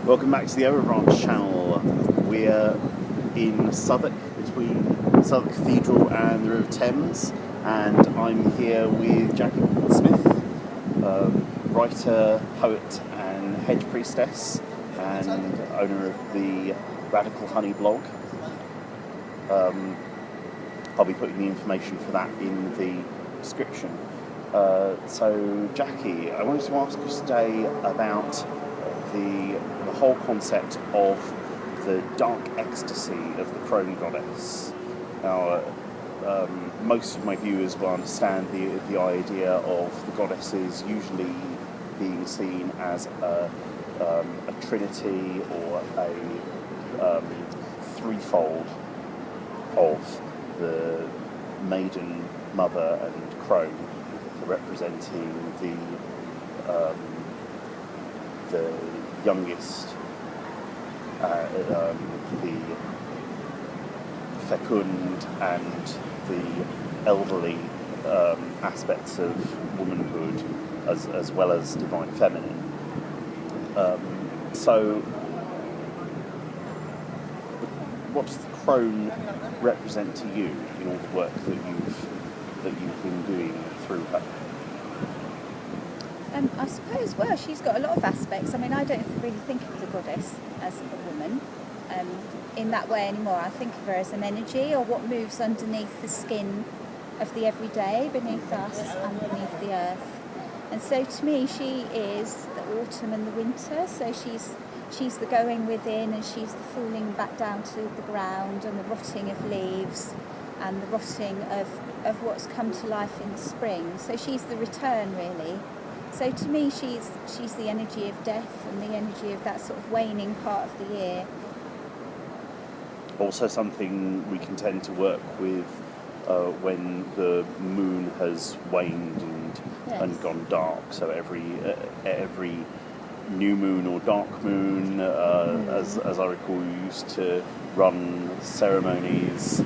Welcome back to the Everbranch channel. We're in Southwark, between Southwark Cathedral and the River Thames, and I'm here with Jacqui Woodward-Smith, writer, poet and Hedge-Priestess, and owner of the Radical Honey blog. I'll be putting the information for that in the description. So Jacqui, I wanted to ask you today about the whole concept of the Dark Ecstasy of the Crone goddess. Now, most of my viewers will understand the idea of the goddesses usually being seen as a trinity or a threefold of the maiden, mother and crone, representing the youngest, the fecund and the elderly aspects of womanhood, as well as divine feminine. So, what does the crone represent to you in all the work that you've been doing through her? I suppose, well, she's got a lot of aspects. I mean, I don't really think of the goddess as a woman in that way anymore. I think of her as an energy, or what moves underneath the skin of the everyday, beneath us and beneath the earth. And so to me, she is the autumn and the winter. So she's the going within, and she's the falling back down to the ground, and the rotting of leaves, and the rotting of what's come to life in the spring. So she's the return, really. So to me, she's the energy of death and the energy of that sort of waning part of the year. Also something we can tend to work with when the moon has waned and gone dark. So every new moon or dark moon, as I recall, you used to run ceremonies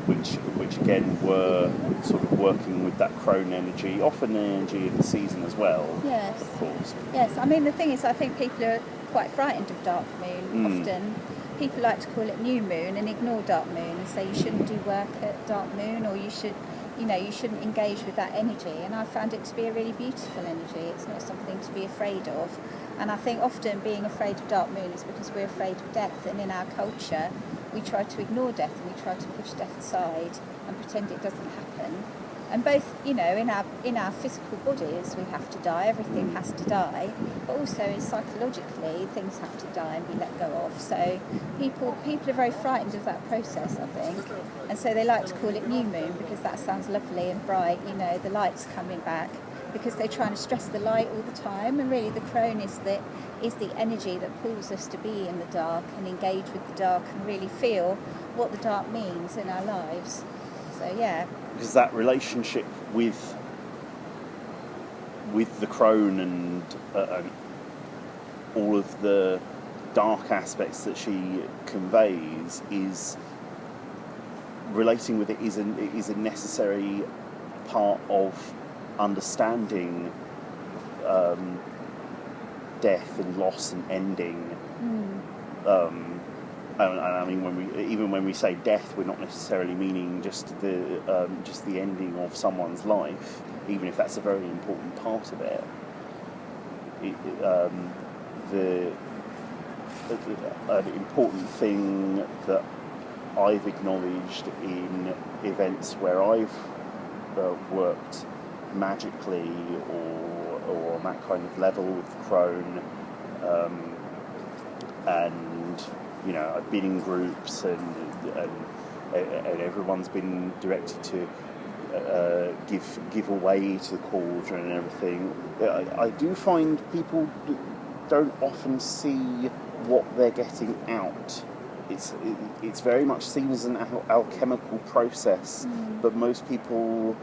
which again were sort of working with that crone energy, often the energy of the season as well. Yes. Of course. Yes, I mean, the thing is, I think people are quite frightened of dark moon. Often people like to call it new moon and ignore dark moon and say you shouldn't do work at dark moon, or you shouldn't engage with that energy. And I found it to be a really beautiful energy. It's not something to be afraid of. And I think often being afraid of dark moon is because we're afraid of death, and in our culture we try to ignore death and we try to push death aside and pretend it doesn't happen. And both, in our physical bodies we have to die, everything has to die, but also psychologically things have to die and be let go of. So people are very frightened of that process, I think, and so they like to call it new moon because that sounds lovely and bright, the light's coming back, because they're trying to stress the light all the time. And really the crone is the energy that pulls us to be in the dark and engage with the dark and really feel what the dark means in our lives. So yeah. Because that relationship with the crone and all of the dark aspects that she conveys, is relating with it is a necessary part of understanding death and loss and ending. And I mean, when we say death, we're not necessarily meaning just the ending of someone's life, even if that's a very important part of it. An important thing that I've acknowledged in events where I've worked magically or on that kind of level with the crone, and I've been in groups and everyone's been directed to give away to the cauldron and everything. I do find people don't often see what they're getting out. It's very much seen as an alchemical process, but most people,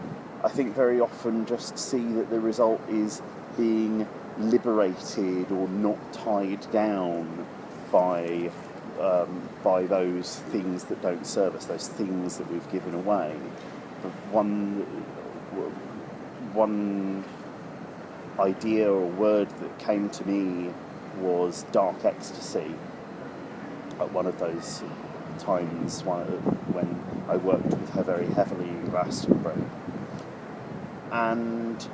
I think, very often just see that the result is being liberated or not tied down by those things that don't serve us, those things that we've given away. But one idea or word that came to me was Dark Ecstasy at one of those times when I worked with her very heavily in Glastonbury. And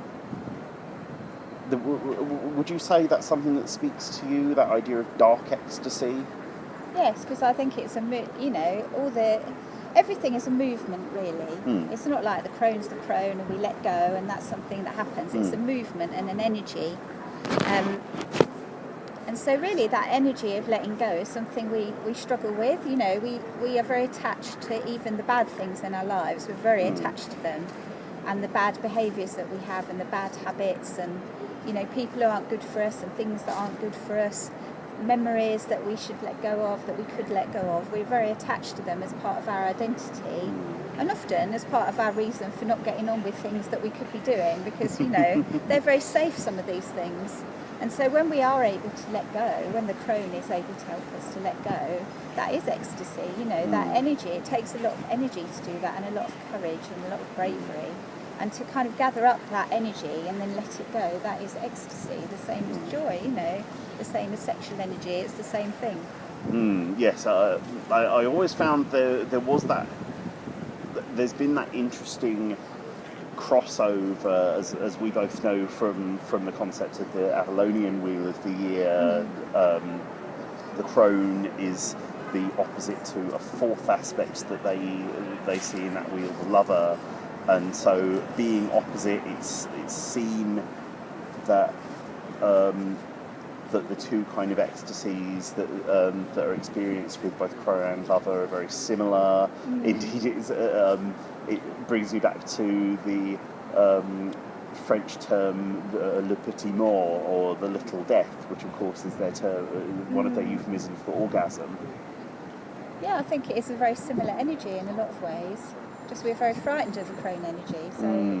would you say that's something that speaks to you, that idea of dark ecstasy? Yes, because I think it's everything is a movement, really. It's not like the Crone's the Crone and we let go and that's something that happens. It's a movement and an energy. And so really that energy of letting go is something we struggle with. We are very attached to even the bad things in our lives. We're very attached to them, and the bad behaviours that we have and the bad habits and, people who aren't good for us and things that aren't good for us, memories that we should let go of, that we could let go of. We're very attached to them as part of our identity, and often as part of our reason for not getting on with things that we could be doing, because they're very safe, some of these things. And so when we are able to let go, when the Crone is able to help us to let go, that is ecstasy. That energy, it takes a lot of energy to do that, and a lot of courage and a lot of bravery, and to kind of gather up that energy and then let it go, that is ecstasy. The same as joy, the same as sexual energy, it's the same thing. Yes, I always found there was that, there's been that interesting crossover, as we both know from the concept of the Avalonian Wheel of the Year. The Crone is the opposite to a fourth aspect that they see in that wheel, the Lover, and so being opposite, it's seen that that the two kind of ecstasies that are experienced with both Crone and Lover are very similar. Indeed, it brings me back to the French term le petit mort, or the little death, which of course is their term, one of their euphemisms for orgasm. Yeah, I think it is a very similar energy in a lot of ways. Just we're very frightened of the Crone energy,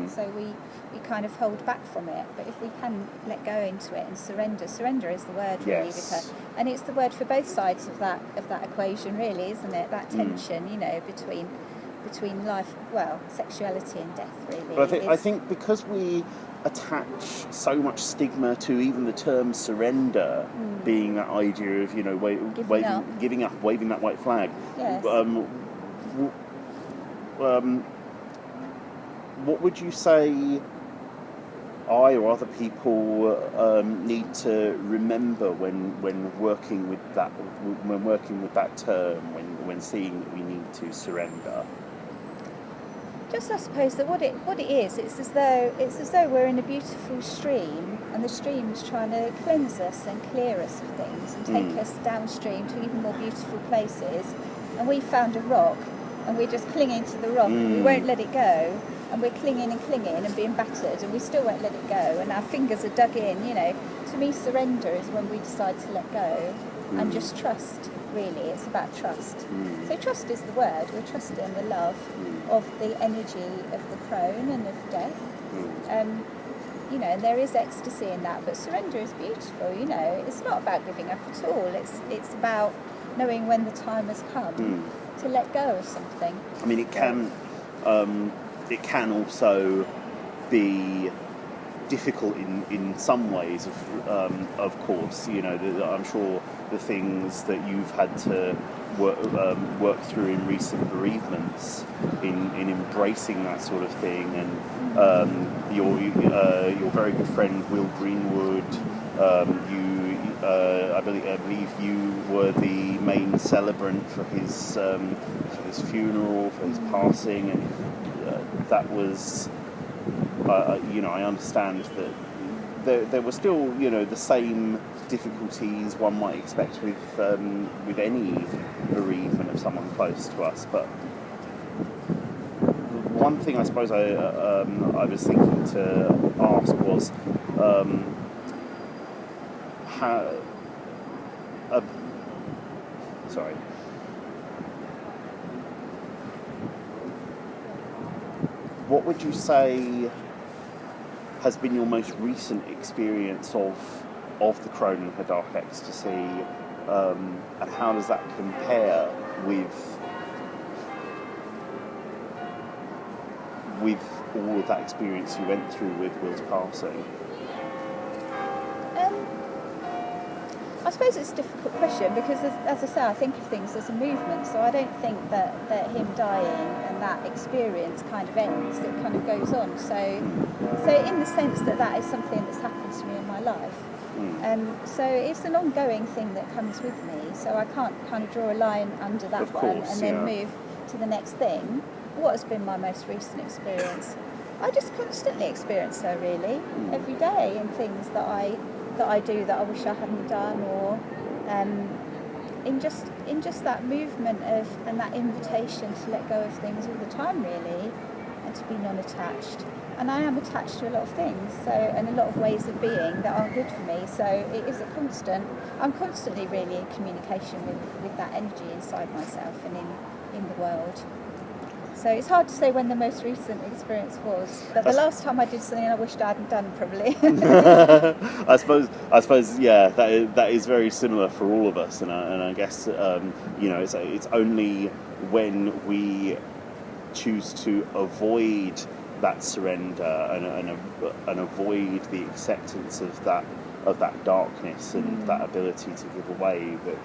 so we kind of hold back from it. But if we can let go into it and surrender is the word really with her, and it's the word for both sides of that equation, really, isn't it? That tension, between life, sexuality and death, really. But I think because we attach so much stigma to even the term surrender, being that idea of giving up, waving that white flag. Yes. What would you say I or other people need to remember when working with that term, when seeing that we need to surrender? Just, I suppose, that what it is, it's as though we're in a beautiful stream, and the stream's trying to cleanse us and clear us of things and take us downstream to even more beautiful places. And we found a rock, and we're just clinging to the rock, and we won't let it go. And we're clinging and being battered, and we still won't let it go. And our fingers are dug in. To me, surrender is when we decide to let go and just trust. Really, it's about trust. So trust is the word. We're trusting the love of the energy of the Crone and of death. And there is ecstasy in that, but surrender is beautiful. It's not about giving up at all. It's about knowing when the time has come to let go of something. I mean, it can also be difficult in some ways, of course. I'm sure the things that you've had to work through in recent bereavements, in embracing that sort of thing, and your very good friend Will Greenwood, I believe you were the main celebrant for his funeral, for his passing, and that was. I understand that there were still, the same difficulties one might expect with any bereavement of someone close to us. But one thing I suppose I was thinking to ask was what would you say has been your most recent experience of the Crone and her Dark Ecstasy, and how does that compare with all of that experience you went through with Will's passing? I suppose it's a difficult question because, as I say, I think of things as a movement. So I don't think that him dying and that experience kind of ends. It kind of goes on. So in the sense that is something that's happened to me in my life. So it's an ongoing thing that comes with me. So I can't kind of draw a line under that one and then move to the next thing. What has been my most recent experience? I just constantly experience her really every day in things that I do that I wish I hadn't done, or in just that movement of and that invitation to let go of things all the time really, and to be non-attached. And I am attached to a lot of things, so, and a lot of ways of being that aren't good for me. So it is a constant. I'm constantly really in communication with that energy inside myself and in the world. So it's hard to say when the most recent experience was, but the last time I did something I wished I hadn't done, probably. I suppose, yeah, that is very similar for all of us, and I guess it's only when we choose to avoid that surrender and avoid the acceptance of that darkness and that ability to give away that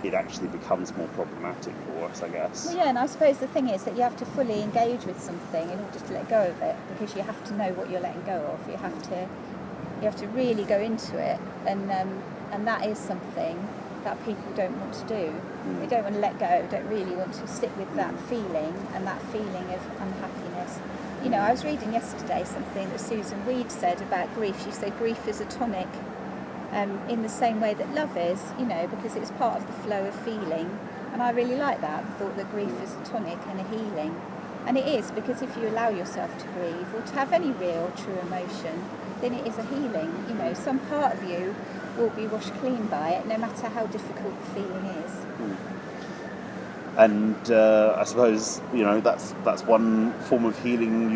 it actually becomes more problematic for us, I guess. Well, yeah, and I suppose the thing is that you have to fully engage with something in order to let go of it, because you have to know what you're letting go of. You have to really go into it, and that is something that people don't want to do. They don't want to let go, don't really want to sit with that feeling and that feeling of unhappiness. You know, I was reading yesterday something that Susan Weed said about grief. She said grief is a tonic, in the same way that love is, you know, because it's part of the flow of feeling. And I really like that, the thought that grief is a tonic and a healing. And it is, because if you allow yourself to grieve or to have any real, true emotion, then it is a healing. You know, some part of you will be washed clean by it, no matter how difficult the feeling is. And I suppose, you know, that's one form of healing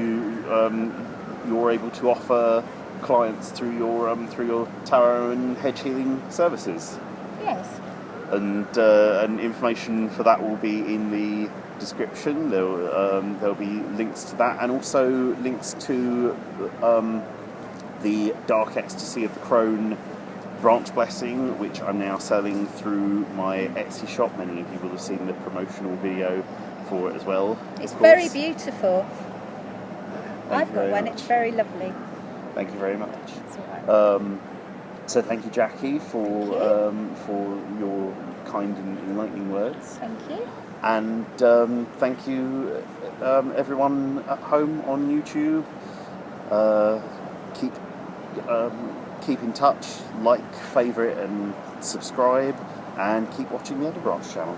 you're able to offer clients through your tarot and hedge healing services. Yes. And information for that will be in the description. There'll be links to that, and also links to the Dark Ecstasy of the Crone branch blessing, which I'm now selling through my Etsy shop. Many of you will have seen the promotional video for it as well. It's very beautiful. I've got one. It's very lovely. Thank you very much. That's all right. So thank you, Jacqui, for your kind and enlightening words. Thank you. And thank you, everyone at home on YouTube. Keep in touch, like, favourite and subscribe, and keep watching the Everbranch channel.